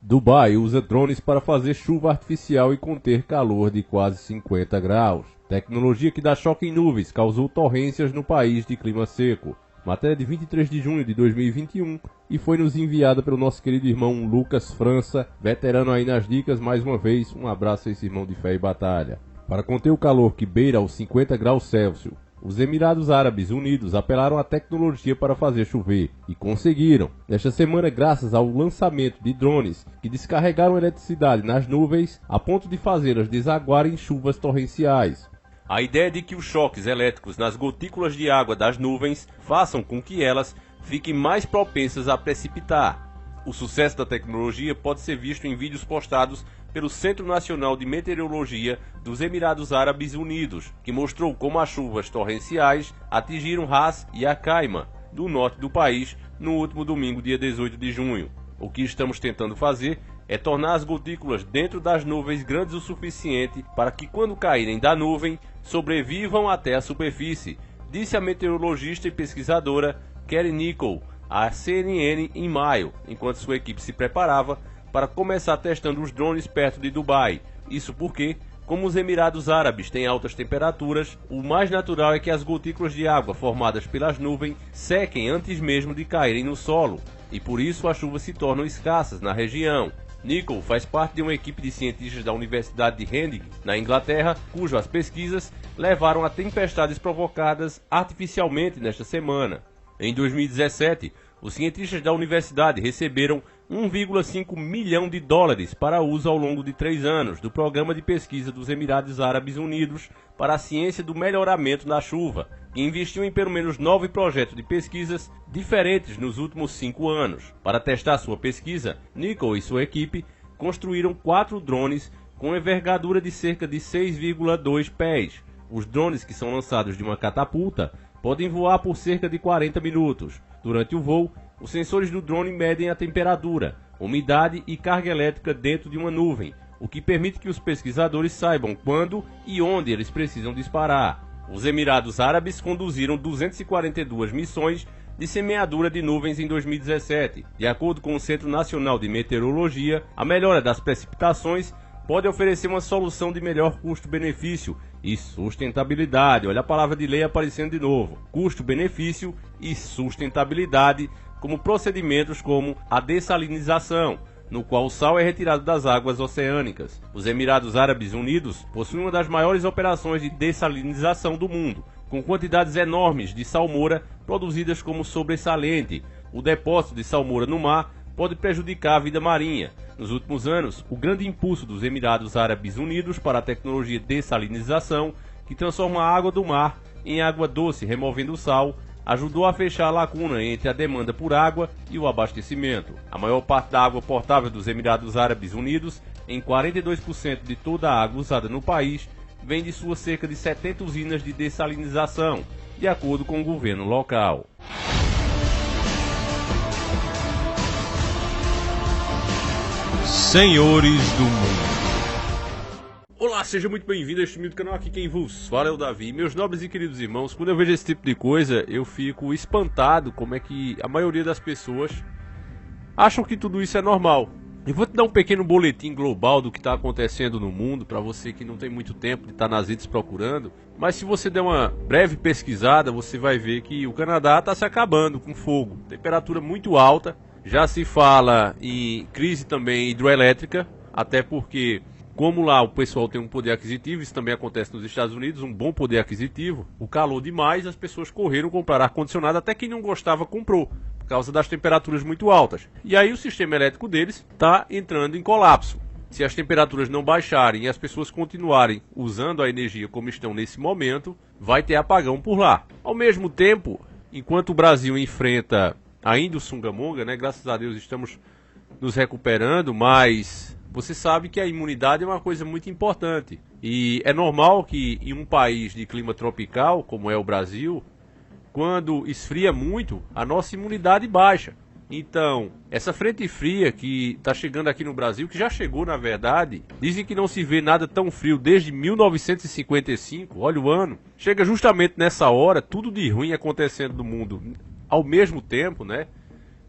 Dubai usa drones para fazer chuva artificial e conter calor de quase 50 graus. Tecnologia que dá choque em nuvens causou torrências no país de clima seco. Matéria de 23 de junho de 2021 e foi nos enviada pelo nosso querido irmão Lucas França, veterano aí nas dicas. Mais uma vez, um abraço a esse irmão de fé e batalha. Para conter o calor que beira aos 50 graus Celsius, os Emirados Árabes Unidos apelaram à tecnologia para fazer chover, e conseguiram. Nesta semana, graças ao lançamento de drones que descarregaram eletricidade nas nuvens a ponto de fazê-las desaguar em chuvas torrenciais. A ideia é de que os choques elétricos nas gotículas de água das nuvens façam com que elas fiquem mais propensas a precipitar. O sucesso da tecnologia pode ser visto em vídeos postados pelo Centro Nacional de Meteorologia dos Emirados Árabes Unidos, que mostrou como as chuvas torrenciais atingiram Ras e Akaima, do norte do país, no último domingo, dia 18 de junho. O que estamos tentando fazer é tornar as gotículas dentro das nuvens grandes o suficiente para que, quando caírem da nuvem, sobrevivam até a superfície, disse a meteorologista e pesquisadora Kerry Nichol à CNN em maio, enquanto sua equipe se preparava para começar testando os drones perto de Dubai. Isso porque, como os Emirados Árabes têm altas temperaturas, o mais natural é que as gotículas de água formadas pelas nuvens sequem antes mesmo de caírem no solo, e por isso as chuvas se tornam escassas na região. Nichol faz parte de uma equipe de cientistas da Universidade de Reading, na Inglaterra, cujas pesquisas levaram a tempestades provocadas artificialmente nesta semana. Em 2017, os cientistas da universidade receberam 1,5 milhão de dólares para uso ao longo de 3 anos do programa de pesquisa dos Emirados Árabes Unidos para a ciência do melhoramento da chuva, que investiu em pelo menos 9 projetos de pesquisas diferentes nos últimos 5 anos. Para testar sua pesquisa, Nichol e sua equipe construíram 4 drones com envergadura de cerca de 6,2 pés. Os drones, que são lançados de uma catapulta, podem voar por cerca de 40 minutos. Durante o voo, os sensores do drone medem a temperatura, umidade e carga elétrica dentro de uma nuvem, o que permite que os pesquisadores saibam quando e onde eles precisam disparar. Os Emirados Árabes conduziram 242 missões de semeadura de nuvens em 2017. De acordo com o Centro Nacional de Meteorologia, a melhora das precipitações pode oferecer uma solução de melhor custo-benefício e sustentabilidade. Olha a palavra de lei aparecendo de novo. Custo-benefício e sustentabilidade, como procedimentos como a dessalinização, no qual o sal é retirado das águas oceânicas. Os Emirados Árabes Unidos possuem uma das maiores operações de dessalinização do mundo, com quantidades enormes de salmoura produzidas como sobressalente. O depósito de salmoura no mar pode prejudicar a vida marinha. Nos últimos anos, o grande impulso dos Emirados Árabes Unidos para a tecnologia de dessalinização, que transforma a água do mar em água doce, removendo o sal, ajudou a fechar a lacuna entre a demanda por água e o abastecimento. A maior parte da água potável dos Emirados Árabes Unidos, em 42% de toda a água usada no país, vem de suas cerca de 70 usinas de dessalinização, de acordo com o governo local. Senhores do mundo. Olá, seja muito bem-vindo a este humilde canal. Aqui quem vos fala é o Davi. Meus nobres e queridos irmãos, quando eu vejo esse tipo de coisa, eu fico espantado como é que a maioria das pessoas acham que tudo isso é normal. Eu vou te dar um pequeno boletim global do que está acontecendo no mundo, para você que não tem muito tempo de estar nas redes procurando. Mas se você der uma breve pesquisada, você vai ver que o Canadá está se acabando com fogo. Temperatura muito alta. Já se fala em crise também hidroelétrica, até porque, como lá o pessoal tem um poder aquisitivo, isso também acontece nos Estados Unidos, um bom poder aquisitivo, o calor demais, as pessoas correram comprar ar-condicionado, até quem não gostava comprou, por causa das temperaturas muito altas. E aí o sistema elétrico deles está entrando em colapso. Se as temperaturas não baixarem e as pessoas continuarem usando a energia como estão nesse momento, vai ter apagão por lá. Ao mesmo tempo, enquanto o Brasil enfrenta ainda o Sungamonga, né? Graças a Deus estamos nos recuperando, mas você sabe que a imunidade é uma coisa muito importante. E é normal que em um país de clima tropical, como é o Brasil, quando esfria muito, a nossa imunidade baixa. Então, essa frente fria que está chegando aqui no Brasil, que já chegou na verdade, dizem que não se vê nada tão frio desde 1955, olha o ano, chega justamente nessa hora, tudo de ruim acontecendo no mundo ao mesmo tempo, né?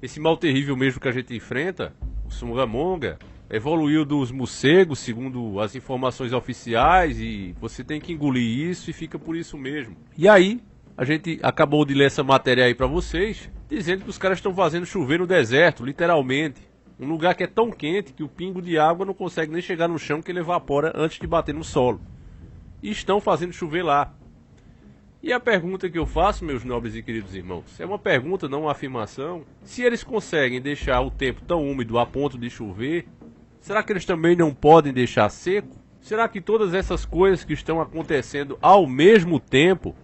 Esse mal terrível mesmo que a gente enfrenta, O Sungamonga evoluiu dos morcegos, segundo as informações oficiais, e você tem que engolir isso e fica por isso mesmo. E aí, a gente acabou de ler essa matéria aí pra vocês, dizendo que os caras estão fazendo chover no deserto, literalmente. Um lugar que é tão quente que o pingo de água não consegue nem chegar no chão, que ele evapora antes de bater no solo. E estão fazendo chover lá. E a pergunta que eu faço, meus nobres e queridos irmãos, é uma pergunta, não uma afirmação. Se eles conseguem deixar o tempo tão úmido a ponto de chover, será que eles também não podem deixar seco? Será que todas essas coisas que estão acontecendo ao mesmo tempo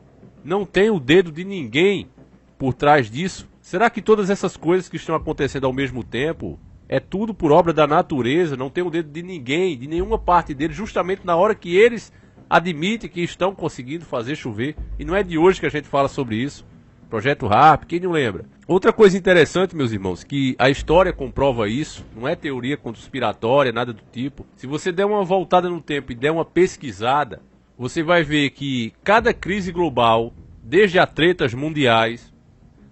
não tem o dedo de ninguém por trás disso? Será que todas essas coisas que estão acontecendo ao mesmo tempo é tudo por obra da natureza, não tem o dedo de ninguém, de nenhuma parte deles, justamente na hora que eles admitem que estão conseguindo fazer chover? E não é de hoje que a gente fala sobre isso. Projeto RAP, quem não lembra? Outra coisa interessante, meus irmãos, que a história comprova isso, não é teoria conspiratória, nada do tipo. Se você der uma voltada no tempo e der uma pesquisada, você vai ver que cada crise global, desde as tretas mundiais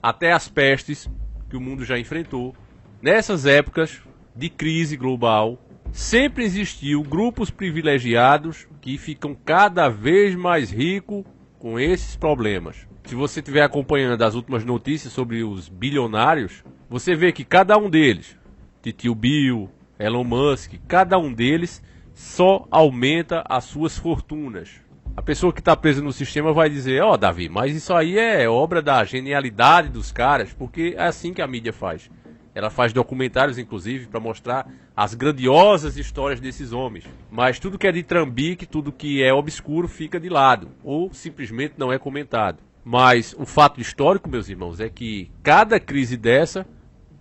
até as pestes que o mundo já enfrentou, nessas épocas de crise global, sempre existiu grupos privilegiados que ficam cada vez mais ricos com esses problemas. Se você estiver acompanhando as últimas notícias sobre os bilionários, você vê que cada um deles, Tio Bill, Elon Musk, cada um deles só aumenta as suas fortunas. A pessoa que está presa no sistema vai dizer: ó, Davi, mas isso aí é obra da genialidade dos caras, porque é assim que a mídia faz. Ela faz documentários, inclusive, para mostrar as grandiosas histórias desses homens. Mas tudo que é de trambique, tudo que é obscuro, fica de lado, ou simplesmente não é comentado. Mas o fato histórico, meus irmãos, é que cada crise dessa,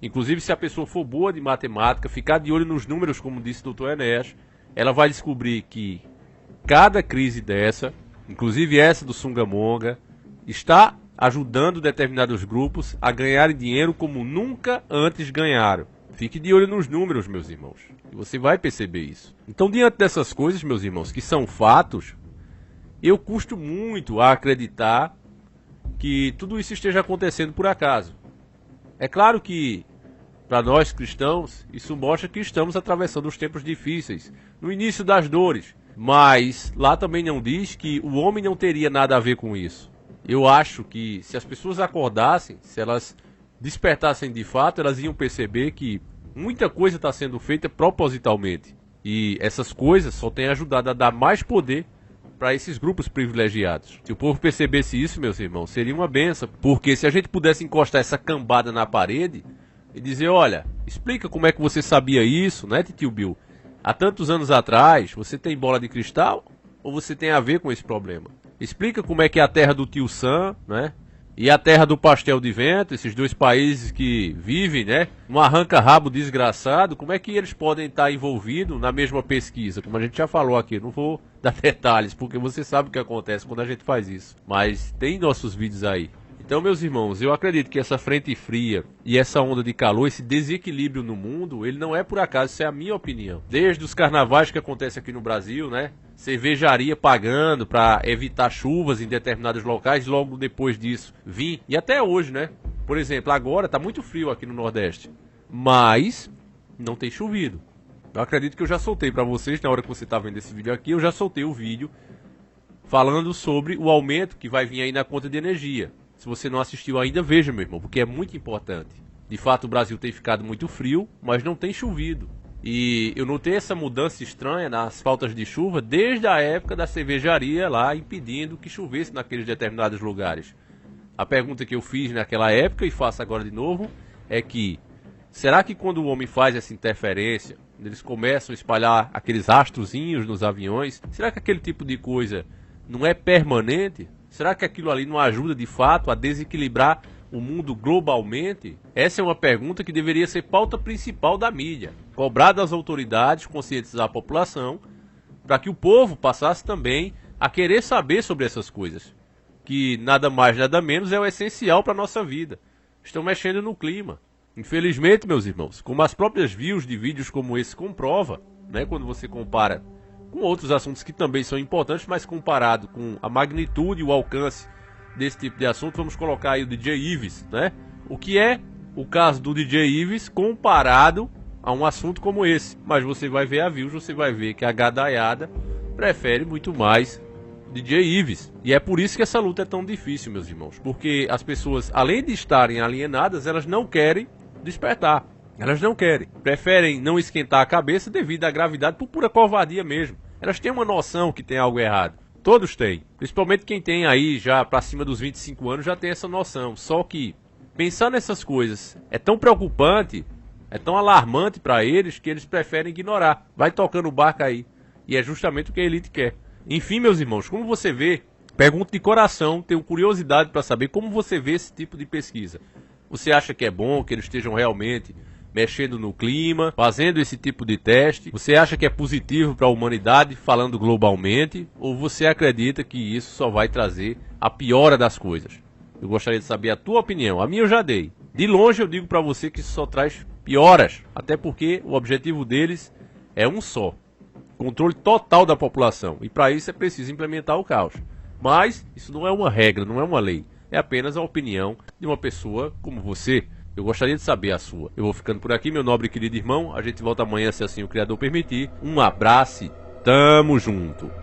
inclusive se a pessoa for boa de matemática, ficar de olho nos números, como disse o Dr. Enéas, ela vai descobrir que cada crise dessa, inclusive essa do Sungamonga, está ajudando determinados grupos a ganharem dinheiro como nunca antes ganharam. Fique de olho nos números, meus irmãos, e você vai perceber isso. Então, diante dessas coisas, meus irmãos, que são fatos, eu custo muito a acreditar que tudo isso esteja acontecendo por acaso. É claro que, para nós cristãos, isso mostra que estamos atravessando os tempos difíceis, no início das dores, mas lá também não diz que o homem não teria nada a ver com isso. Eu acho que se as pessoas acordassem, se elas despertassem de fato, elas iam perceber que muita coisa está sendo feita propositalmente. E essas coisas só têm ajudado a dar mais poder para esses grupos privilegiados. Se o povo percebesse isso, meus irmãos, seria uma benção. Porque se a gente pudesse encostar essa cambada na parede e dizer: olha, explica como é que você sabia isso, né, Tio Bill? Há tantos anos atrás, você tem bola de cristal ou você tem a ver com esse problema? Explica como é que é a terra do Tio Sam, né? E a terra do pastel de vento, esses dois países que vivem, né? Um arranca-rabo desgraçado, como é que eles podem estar envolvidos na mesma pesquisa? Como a gente já falou aqui, não vou dar detalhes, porque você sabe o que acontece quando a gente faz isso. Mas tem nossos vídeos aí. Então, meus irmãos, eu acredito que essa frente fria e essa onda de calor, esse desequilíbrio no mundo, ele não é por acaso, isso é a minha opinião. Desde os carnavais que acontecem aqui no Brasil, né? Cervejaria pagando para evitar chuvas em determinados locais, logo depois disso vir. E até hoje, né? Por exemplo, agora tá muito frio aqui no Nordeste, mas não tem chovido. Eu acredito que eu já soltei para vocês, na hora que você tá vendo esse vídeo aqui, eu já soltei o vídeo falando sobre o aumento que vai vir aí na conta de energia. Se você não assistiu ainda, veja, meu irmão, porque é muito importante. De fato, o Brasil tem ficado muito frio, mas não tem chovido. E eu notei essa mudança estranha nas faltas de chuva desde a época da cervejaria lá, impedindo que chovesse naqueles determinados lugares. A pergunta que eu fiz naquela época, e faço agora de novo, é que: será que quando o homem faz essa interferência, eles começam a espalhar aqueles astrozinhos nos aviões, será que aquele tipo de coisa não é permanente? Será que aquilo ali não ajuda de fato a desequilibrar o mundo globalmente? Essa é uma pergunta que deveria ser pauta principal da mídia. Cobrar das autoridades, conscientizar a população, para que o povo passasse também a querer saber sobre essas coisas. Que nada mais, nada menos é o essencial para a nossa vida. Estão mexendo no clima. Infelizmente, meus irmãos, como as próprias views de vídeos como esse comprova, né, quando você compara com outros assuntos que também são importantes, mas comparado com a magnitude e o alcance desse tipo de assunto, vamos colocar aí o DJ Ives, né? O que é o caso do DJ Ives comparado a um assunto como esse. Mas você vai ver a views, você vai ver que a gadaiada prefere muito mais DJ Ives. E é por isso que essa luta é tão difícil, meus irmãos. Porque as pessoas, além de estarem alienadas, elas não querem despertar. Elas não querem. Preferem não esquentar a cabeça devido à gravidade, por pura covardia mesmo. Elas têm uma noção que tem algo errado. Todos têm. Principalmente quem tem aí já pra cima dos 25 anos já tem essa noção. Só que pensar nessas coisas é tão preocupante, é tão alarmante pra eles que eles preferem ignorar. Vai tocando o barco aí. E é justamente o que a elite quer. Enfim, meus irmãos, como você vê, pergunto de coração, tenho curiosidade para saber como você vê esse tipo de pesquisa. Você acha que é bom que eles estejam realmente mexendo no clima, fazendo esse tipo de teste? Você acha que é positivo para a humanidade, falando globalmente? Ou você acredita que isso só vai trazer a piora das coisas? Eu gostaria de saber a tua opinião. A minha eu já dei. De longe eu digo para você que isso só traz pioras. Até porque o objetivo deles é um só: controle total da população. E para isso é preciso implementar o caos. Mas isso não é uma regra, não é uma lei. É apenas a opinião de uma pessoa como você. Eu gostaria de saber a sua. Eu vou ficando por aqui, meu nobre e querido irmão. A gente volta amanhã, se assim o Criador permitir. Um abraço, tamo junto.